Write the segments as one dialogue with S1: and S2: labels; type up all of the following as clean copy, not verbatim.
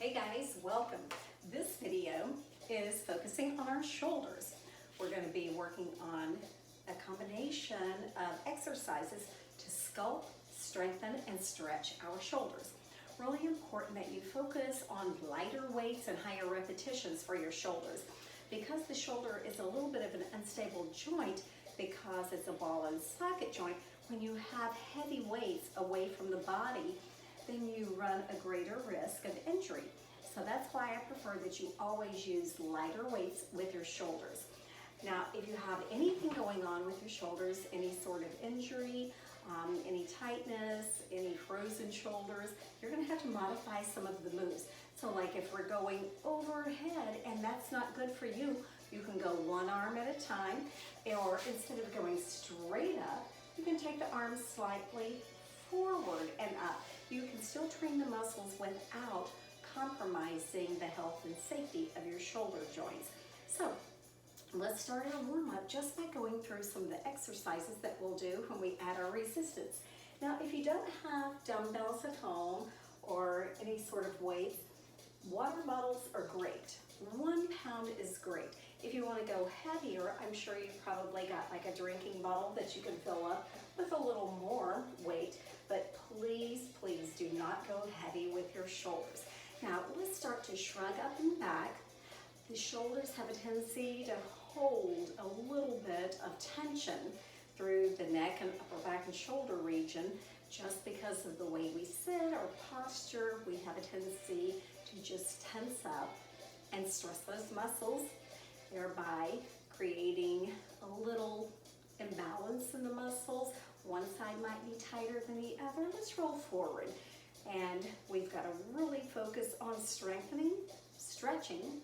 S1: Hey guys, welcome. This video is focusing on our shoulders. We're going to be working on a combination of exercises to sculpt, strengthen, and stretch our shoulders. Really important that you focus on lighter weights and higher repetitions for your shoulders. Because the shoulder is a little bit of an unstable joint, because it's a ball and socket joint, when you have heavy weights away from the body, then you run a greater risk of injury. So that's why I prefer that you always use lighter weights with your shoulders. Now, if you have anything going on with your shoulders, any sort of injury, any tightness, any frozen shoulders, you're gonna have to modify some of the moves. So like if we're going overhead and that's not good for you, you can go one arm at a time, or instead of going straight up, you can take the arms slightly forward and up. You can still train the muscles without compromising the health and safety of your shoulder joints. So let's start our warm-up just by going through some of the exercises that we'll do when we add our resistance. Now, if you don't have dumbbells at home or any sort of weight, water bottles are great. 1 pound is great. If you want to go heavier, I'm sure you've probably got like a drinking bottle that you can fill up with a little more weight, but please, please do not go heavy with your shoulders. Now, let's start to shrug up and back. The shoulders have a tendency to hold a little bit of tension through the neck and upper back and shoulder region. Just because of the way we sit, our posture, we have a tendency to just tense up and stress those muscles, thereby creating a little imbalance in the muscles. One side might be tighter than the other. Let's roll forward. And we've got to really focus on strengthening, stretching,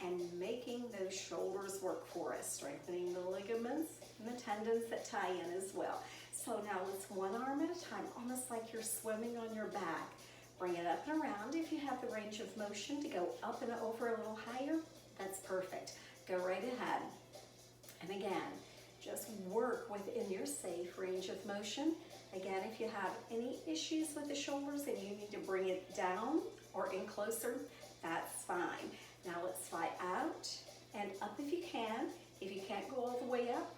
S1: and making those shoulders work for us, strengthening the ligaments and the tendons that tie in as well. So now let's one arm at a time, almost like you're swimming on your back. Bring it up and around. If you have the range of motion to go up and over a little higher, that's perfect. Go right ahead. And again, just work within your safe range of motion. Again, if you have any issues with the shoulders and you need to bring it down or in closer, that's fine. Now let's fly out and up if you can. If you can't go all the way up,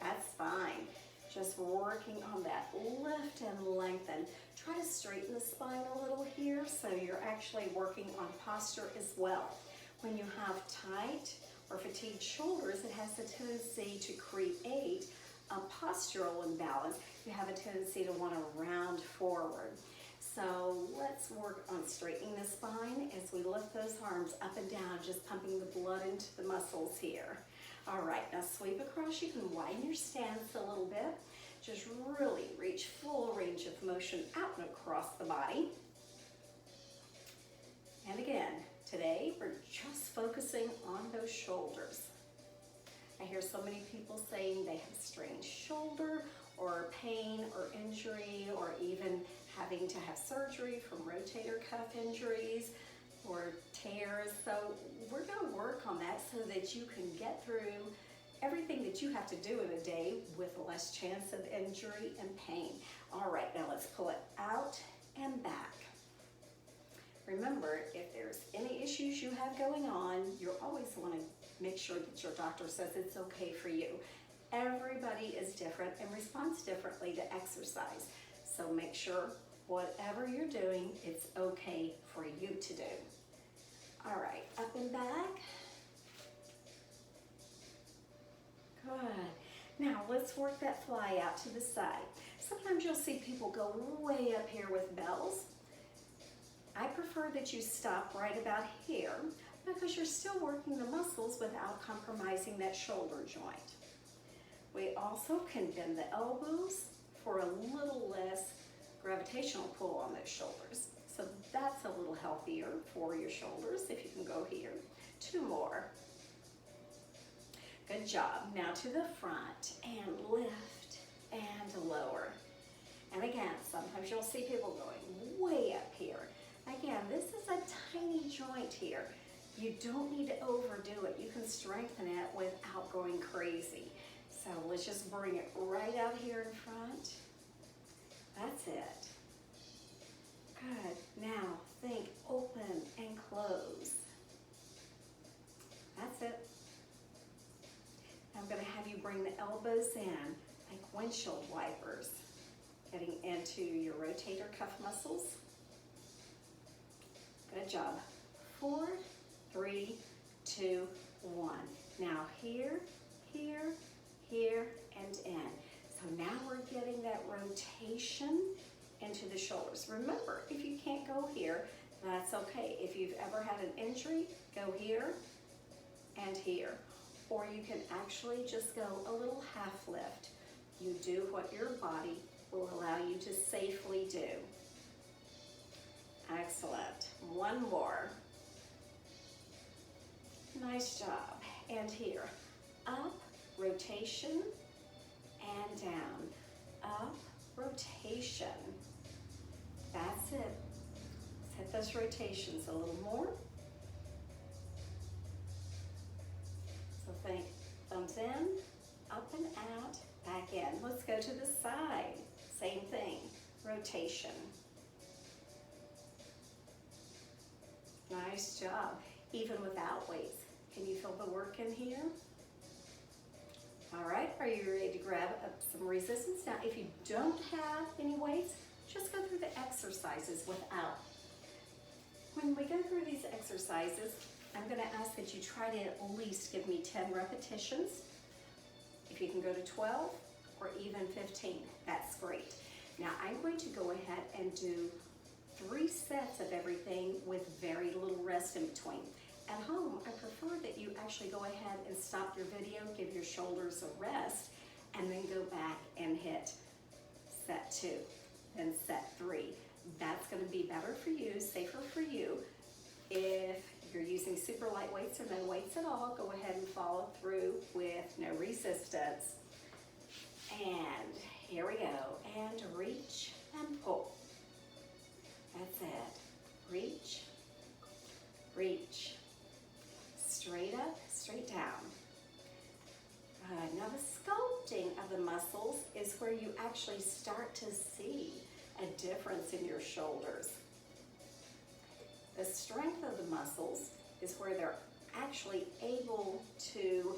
S1: that's fine. Just working on that lift and lengthen. Try to straighten the spine a little here so you're actually working on posture as well. When you have tight or fatigued shoulders, it has a tendency to create a postural imbalance. You have a tendency to want to round forward. So let's work on straightening the spine as we lift those arms up and down, just pumping the blood into the muscles here. All right, now sweep across. You can widen your stance a little bit. Just really reach full range of motion out and across the body. And again, today we're just focusing on those shoulders. I hear so many people saying they have strained shoulder or pain or injury or even having to have surgery from rotator cuff injuries or tears. So we're going to work on that so that you can get through everything that you have to do in a day with less chance of injury and pain. All right, now let's pull it out and back. Remember, if there's any issues you have going on, you always want to make sure that your doctor says it's okay for you. Everybody is different and responds differently to exercise. So make sure whatever you're doing, it's okay for you to do. All right, up and back. Good. Now let's work that fly out to the side. Sometimes you'll see people go way up here with bells. I prefer that you stop right about here because you're still working the muscles without compromising that shoulder joint. We also can bend the elbows for a little less gravitational pull on those shoulders. So that's a little healthier for your shoulders if you can go here. 2 more. Good job. Now to the front and lift and lower. And again, sometimes you'll see people going way up here. Again, this is a tiny joint here. You don't need to overdo it. You can strengthen it without going crazy. So let's just bring it right out here in front. That's it. Good. Now think open and elbows in, like windshield wipers, getting into your rotator cuff muscles. Good job. 4, 3, 2, 1. Now here, here, here, and in. So now we're getting that rotation into the shoulders. Remember, if you can't go here, that's okay. If you've ever had an injury, go here and here. Or you can actually just go a little half lift. You do what your body will allow you to safely do. Excellent. One more. Nice job. And here, up, rotation, and down. Up, rotation. That's it. Let's hit those rotations a little more. So think thumbs in, up and out, back in. Let's go to the side. Same thing, rotation. Nice job. Even without weights. Can you feel the work in here? All right, are you ready to grab up some resistance? Now, if you don't have any weights, just go through the exercises without. When we go through these exercises, I'm going to ask that you try to at least give me 10 repetitions. If you can go to 12 or even 15, that's great. Now, I'm going to go ahead and do 3 sets of everything with very little rest in between. At home, I prefer that you actually go ahead and stop your video, give your shoulders a rest, and then go back and hit set 2, then set 3. That's going to be better for you, safer for you. If you're using super light weights or no weights at all, go ahead and follow through with no resistance. And here we go. And reach and pull. That's it. Reach, reach. Straight up, straight down. Good. Now the sculpting of the muscles is where you actually start to see a difference in your shoulders. The strength of the muscles is where they're actually able to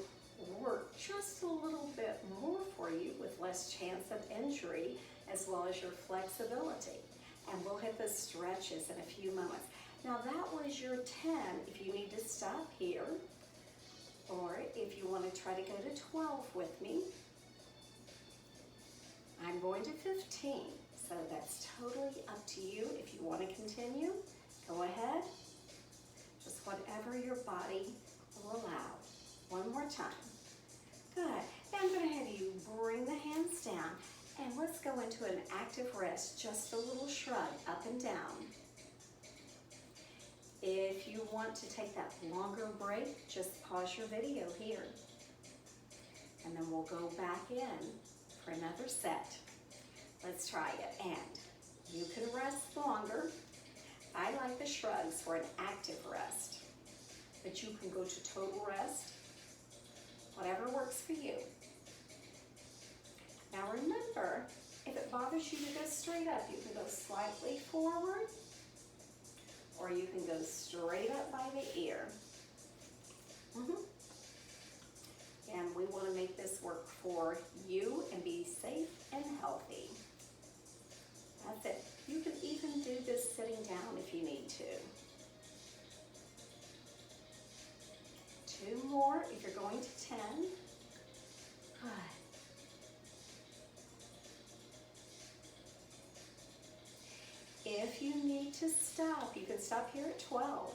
S1: work just a little bit more for you with less chance of injury, as well as your flexibility. And we'll hit the stretches in a few moments. Now that was your 10 if you need to stop here, or if you want to try to go to 12 with me. I'm going to 15, so that's totally up to you. If you want to continue, go ahead. Just whatever your body will allow. One more time. Good. Now I'm going to have you bring the hands down, and let's go into an active rest, just a little shrug up and down. If you want to take that longer break, just pause your video here. And then we'll go back in for another set. Let's try it. And you can rest longer. I like the shrugs for an active rest. But you can go to total rest. Whatever works for you. Now remember, if it bothers you to go straight up, you can go slightly forward, or you can go straight up by the ear. And we want to make this work for you and be safe and healthy. That's it. You can even do this sitting down if you need to. 2 more if you're going to 10. Good. If you need to stop, you can stop here at 12.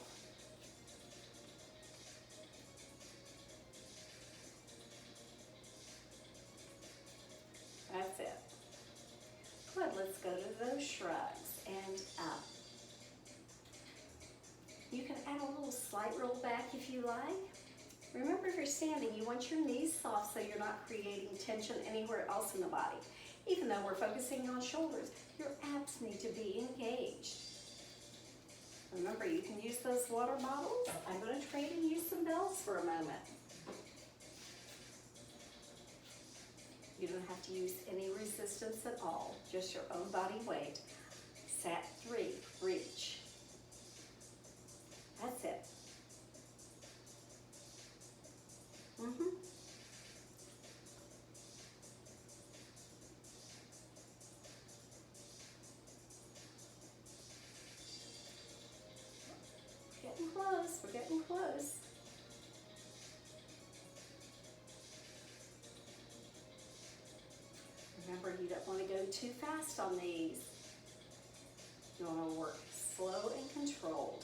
S1: That's it. Good, let's go to those shrugs and up. You can add a little slight roll back if you like. Remember, if you're standing, you want your knees soft so you're not creating tension anywhere else in the body. Even though we're focusing on shoulders, your abs need to be engaged. Remember, you can use those water bottles. I'm going to trade and use some bells for a moment. You don't have to use any resistance at all, just your own body weight. Set 3, reach. That's it. getting close, we're getting close. Remember, you don't want to go too fast on these. You want to work slow and controlled.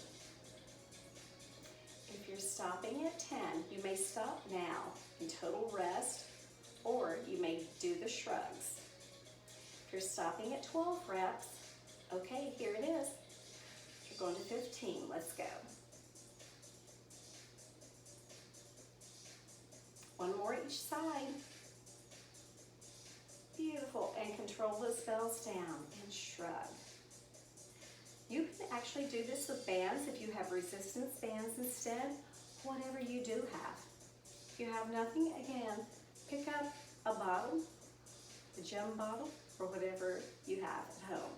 S1: If you're stopping at 10, you may stop now in total rest, or you may do the shrugs. If you're stopping at 12 reps, okay, here it is. You're going to 15, let's go. One more each side. Beautiful, and control those bells down and shrug. You can actually do this with bands if you have resistance bands instead, whatever you do have. If you have nothing, again, pick up a bottle, a gem bottle, or whatever you have at home.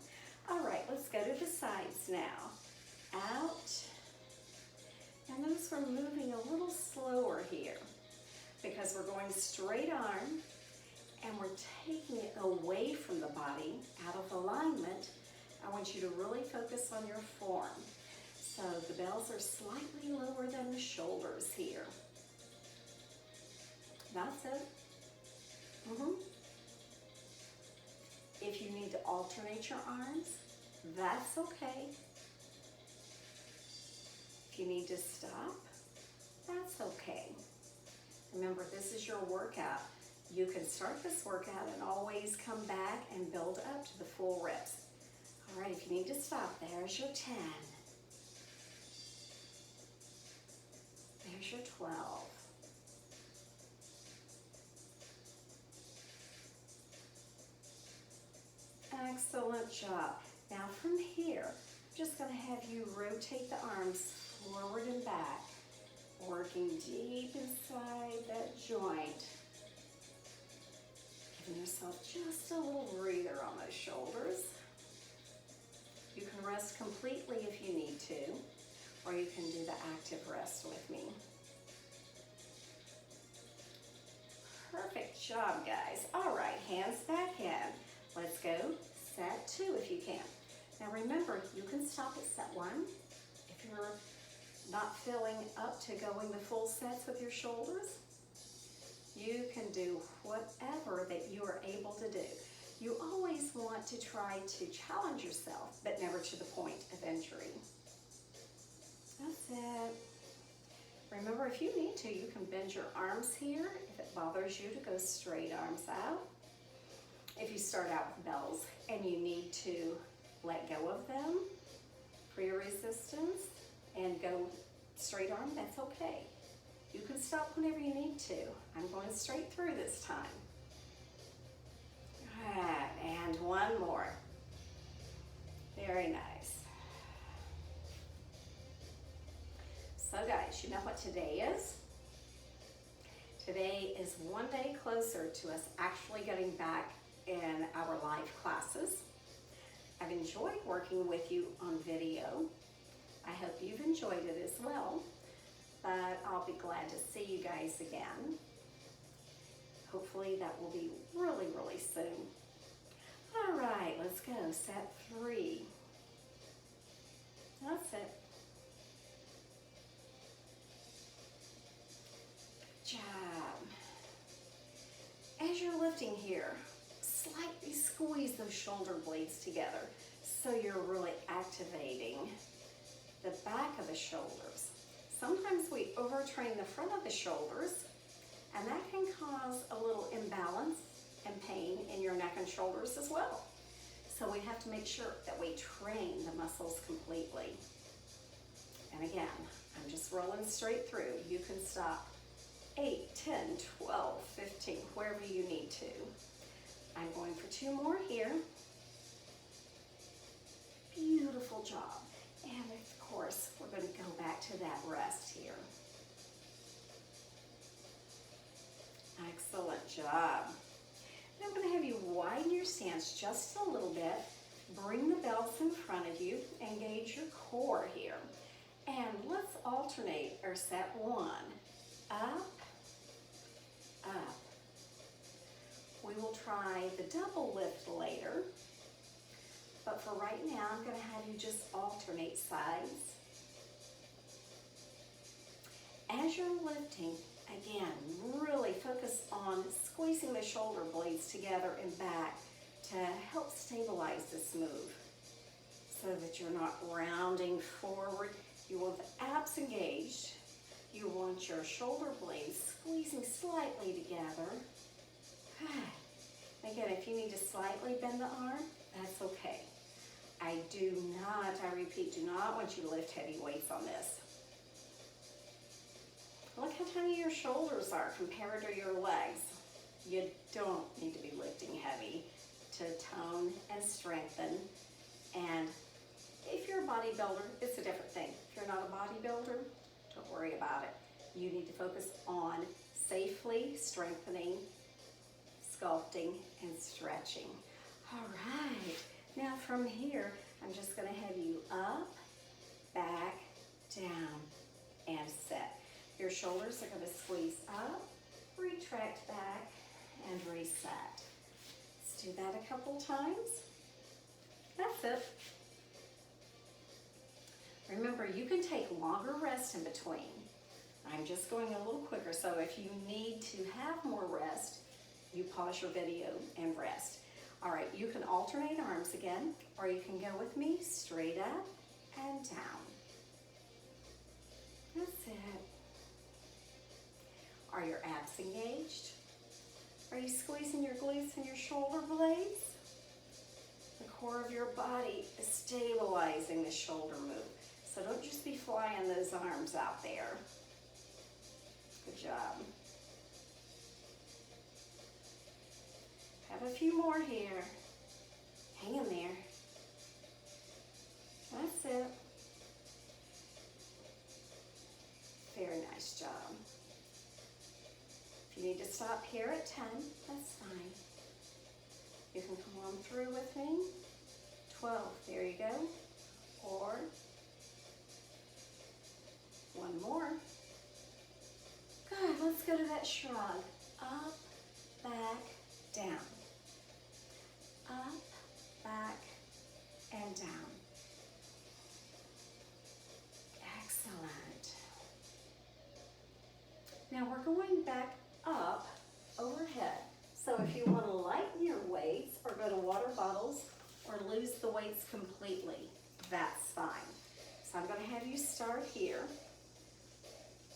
S1: All right, let's go to the sides now. Out. And notice we're moving a little slower here because we're going straight arm and we're taking it away from the body, out of alignment. I want you to really focus on your form. So the bells are slightly lower than the shoulders here. That's it. If you need to alternate your arms, that's okay. If you need to stop, that's okay. Remember, this is your workout. You can start this workout and always come back and build up to the full reps. All right, if you need to stop, there's your 10. There's your 12. Excellent job. Now from here, I'm just going to have you rotate the arms forward and back, working deep inside that joint. Giving yourself just a little breather on those shoulders. You can rest completely if you need to, or you can do the active rest with me. Perfect job, guys. All right, hands back in. Let's go set 2 if you can. Now remember, you can stop at set 1 if you're not feeling up to going the full sets with your shoulders. You can do whatever that you are able to do. You always want to try to challenge yourself, but never to the point of injury. That's it. Remember, if you need to, you can bend your arms here if it bothers you to go straight arms out. If you start out with bells and you need to let go of them for your resistance and go straight arm, that's okay. You can stop whenever you need to. I'm going straight through this time. All right, and one more. Very nice. So guys, you know what today is? Today is one day closer to us actually getting back in our live classes. I've enjoyed working with you on video. I hope you've enjoyed it as well, but I'll be glad to see you guys again. Hopefully that will be really, really soon. All right, let's go, set 3. That's it. Good job. As you're lifting here, slightly squeeze those shoulder blades together so you're really activating the back of the shoulders. Sometimes we overtrain the front of the shoulders, and that can cause a little imbalance and pain in your neck and shoulders as well. So we have to make sure that we train the muscles completely. And again, I'm just rolling straight through. You can stop 8, 10, 12, 15, wherever you need to. I'm going for 2 more here. Beautiful job. And of course, we're going to go back to that rest here. Excellent job. Now I'm going to have you widen your stance just a little bit. Bring the belts in front of you. Engage your core here. And let's alternate our set 1. Up, up. We will try the double lift later. But for right now, I'm going to have you just alternate sides. As you're lifting, again, really focus on squeezing the shoulder blades together and back to help stabilize this move so that you're not rounding forward. You want the abs engaged. You want your shoulder blades squeezing slightly together. Good. Again, if you need to slightly bend the arm, that's okay. I repeat, do not want you to lift heavy weights on this. Look how tiny your shoulders are compared to your legs. You don't need to be lifting heavy to tone and strengthen. And if you're a bodybuilder, it's a different thing. If you're not a bodybuilder, don't worry about it. You need to focus on safely strengthening, sculpting, and stretching. All right. Now from here, I'm just going to have you up, back, down, and set. Your shoulders are going to squeeze up, retract back, and reset. Let's do that a couple times. That's it. Remember, you can take longer rest in between. I'm just going a little quicker, so if you need to have more rest, you pause your video and rest. All right, you can alternate arms again, or you can go with me straight up and down. That's it. Are your abs engaged? Are you squeezing your glutes and your shoulder blades? The core of your body is stabilizing the shoulder move. So don't just be flying those arms out there. Good job. Have a few more here. Hang in there. That's it. Very nice job. If you need to stop here at 10, that's fine. You can come on through with me. 12, there you go. Or one more. Good, let's go to that shrug. Up, back, down. Up, back, and down. Excellent. Now we're going back up overhead. So if you want to lighten your weights or go to water bottles or lose the weights completely, that's fine. So I'm going to have you start here.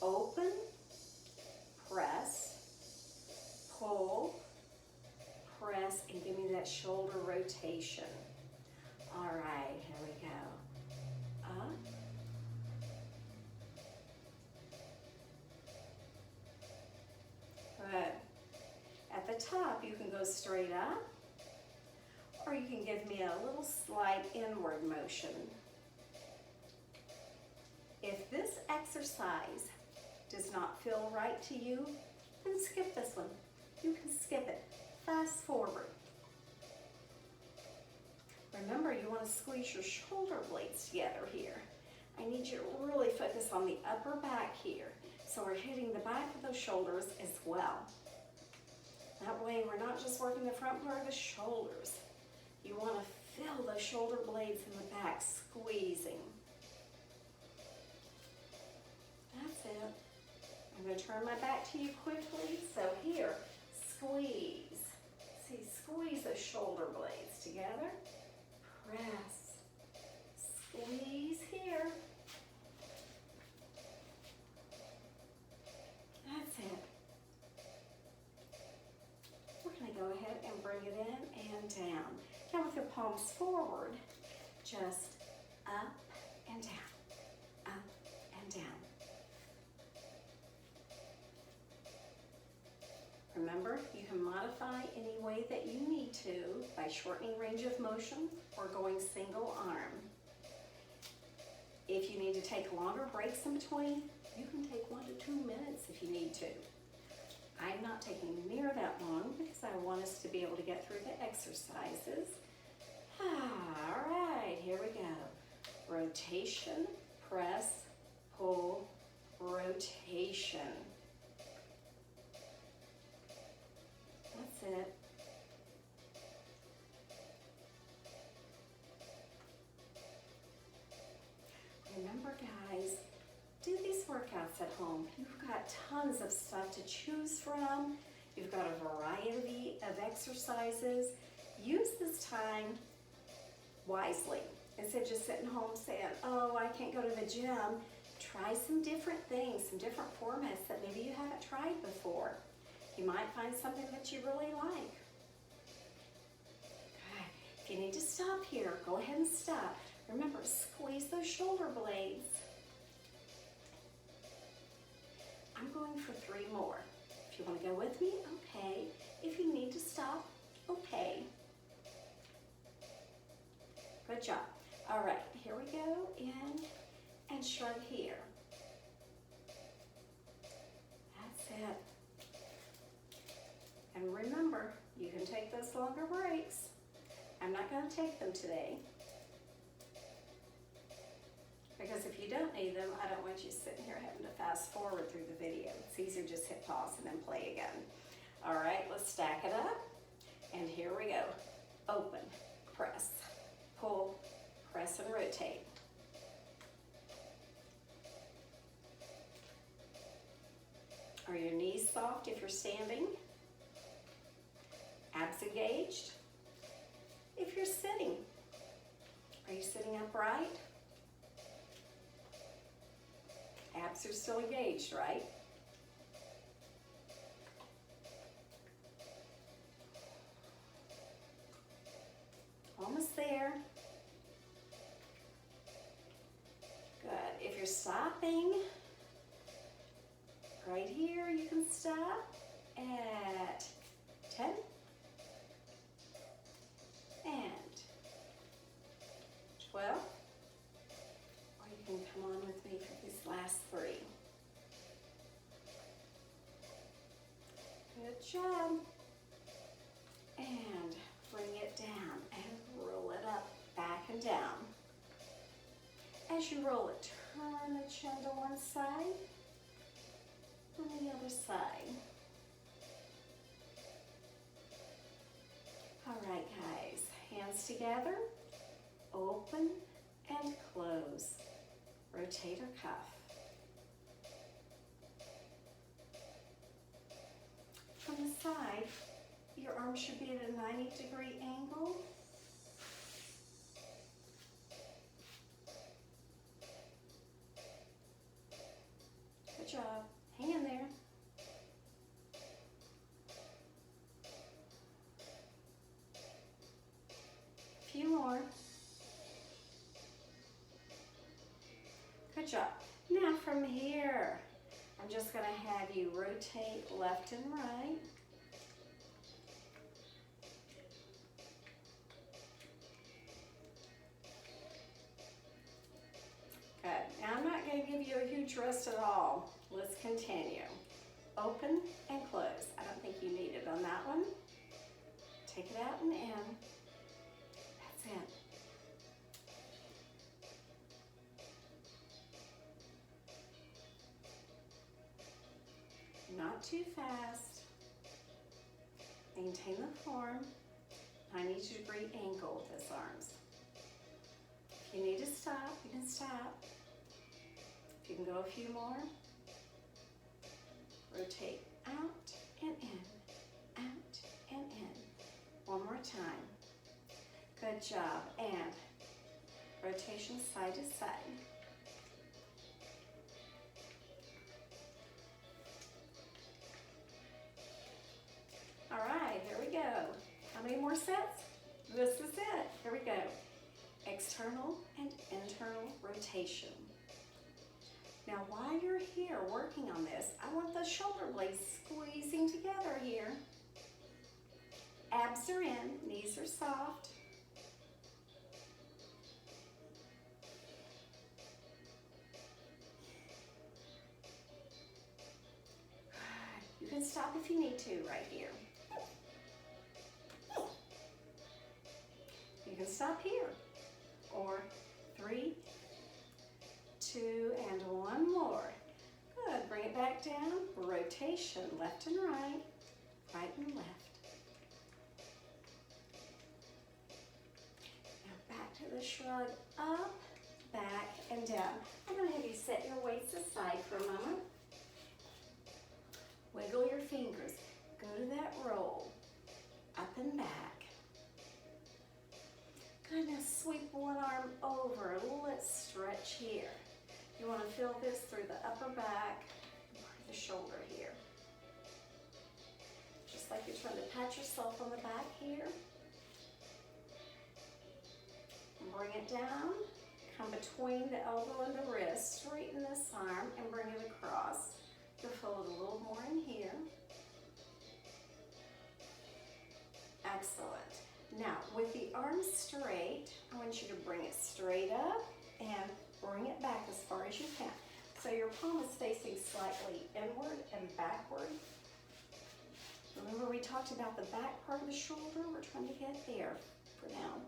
S1: Open, press, pull, press, and give me that shoulder rotation. All right, here we go. Up. Good. At the top, you can go straight up, or you can give me a little slight inward motion. If this exercise does not feel right to you, then skip this one. You can skip it. Fast forward. Remember, you want to squeeze your shoulder blades together here. I need you to really focus on the upper back here. So we're hitting the back of those shoulders as well. That way we're not just working the front part of the shoulders. You want to feel those shoulder blades in the back squeezing. That's it. I'm going to turn my back to you quickly. So here, squeeze. See, squeeze those shoulder blades together. Press. Squeeze here. That's it. We're going to go ahead and bring it in and down. Now with your palms forward, just up and down, up and down. Remember, you can modify any way that you need to by shortening range of motion or going single arm. If you need to take longer breaks in between, you can take 1 to 2 minutes if you need to. I'm not taking near that long because I want us to be able to get through the exercises. All right, here we go. Rotation, press, pull, rotation. That's it. Remember, guys, do these workouts at home, you've got tons of stuff to choose from. You've got a variety of exercises. Use this time wisely. Instead of just sitting home saying, oh, I can't go to the gym, try some different things, some different formats that maybe you haven't tried before. You might find something that you really like. Okay. If you need to stop here, go ahead and stop. Remember, squeeze those shoulder blades. I'm going for 3 more. If you want to go with me, okay. If you need to stop, okay. Good job. All right, here we go. In and shrug here. That's it. And remember, you can take those longer breaks. I'm not going to take them today, because if you don't need them, I don't want you sitting here having to fast forward through the video. It's easier just hit pause and then play again. All right, let's stack it up. And here we go. Open, press, pull, press and rotate. Are your knees soft if you're standing? Abs engaged? If you're sitting, are you sitting upright? Abs are still engaged, right? Almost there. Good. If you're stopping, right here, you can stop at 10 and 12. Or you can come on with me for these last 3. Good job. And bring it down and roll it up, back and down. As you roll it, turn the chin to one side and the other side. All right, guys, hands together, open and close. Rotate or cuff. From the side, your arms should be at a 90-degree angle. Good job. Hang in there. A few more. Good job. Now from here, I'm just going to have you rotate left and right. Good. Now I'm not going to give you a huge rest at all. Let's continue. Open and close. I don't think you need it on that one. Take it out and in. That's it. Not too fast. Maintain the form. 90-degree angle with those arms. If you need to stop, you can stop. If you can go a few more, rotate out and in, out and in. One more time. Good job. And rotation side to side. All right, here we go. How many more sets? This is it. Here we go. External and internal rotation. Now, while you're here working on this, I want the shoulder blades squeezing together here. Abs are in, knees are soft. You can stop if you need to right here. You can stop here. Or 3, 2, and 1 more. Good. Bring it back down. Rotation, left and right, right and left. Now back to the shrug, up, back, and down. I'm going to have you set your weights aside for a moment. sweep one arm over. Let's stretch here. You want to feel this through the upper back, the shoulder here. Just like you're trying to pat yourself on the back here. Bring it down, come between the elbow and the wrist, straighten this arm and bring it across. You'll feel it a little more in here. Excellent. Now, with the arms straight, I want you to bring it straight up and bring it back as far as you can. So your palm is facing slightly inward and backward. Remember we talked about the back part of the shoulder? We're trying to get there for now.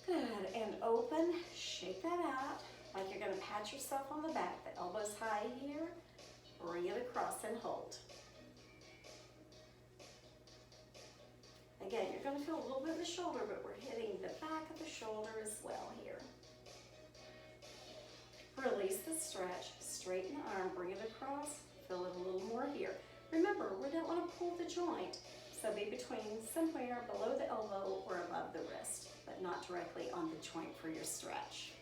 S1: Good, and open, shake that out, like you're gonna pat yourself on the back. The elbow's high here, bring it across and hold. Again, you're gonna feel a little bit in the shoulder, but we're hitting the back of the shoulder as well here. Release the stretch, straighten the arm, bring it across, feel it a little more here. Remember, we don't wanna pull the joint, so be between somewhere below the elbow or above the wrist, but not directly on the joint for your stretch.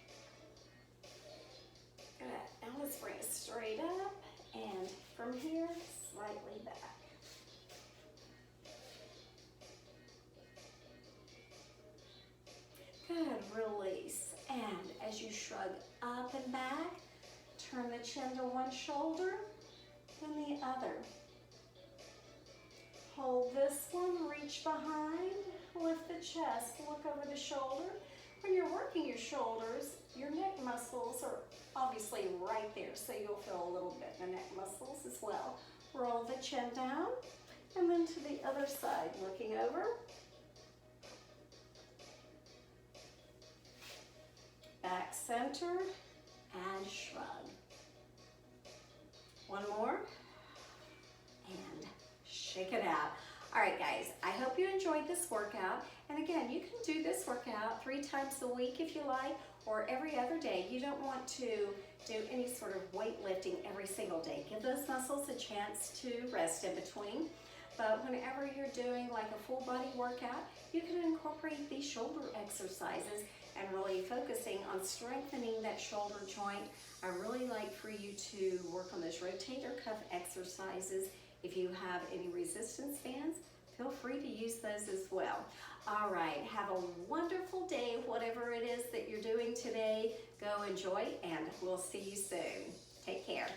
S1: Good, now let's bring it straight up, and from here, slightly back. Good, release, and as you shrug up and back, turn the chin to one shoulder, then the other. Hold this one, reach behind, lift the chest, look over the shoulder. When you're working your shoulders, your neck muscles are obviously right there, so you'll feel a little bit in the neck muscles as well. Roll the chin down, and then to the other side, looking over. Back center, and shrug. One more, and shake it out. All right, guys, I hope you enjoyed this workout. And again, you can do this workout 3 times a week if you like, or every other day. You don't want to do any sort of weightlifting every single day. Give those muscles a chance to rest in between. But whenever you're doing like a full body workout, you can incorporate these shoulder exercises and really focusing on strengthening that shoulder joint. I really like for you to work on those rotator cuff exercises. If you have any resistance bands, feel free to use those as well. All right, have a wonderful day, whatever it is that you're doing today. Go enjoy, and we'll see you soon. Take care.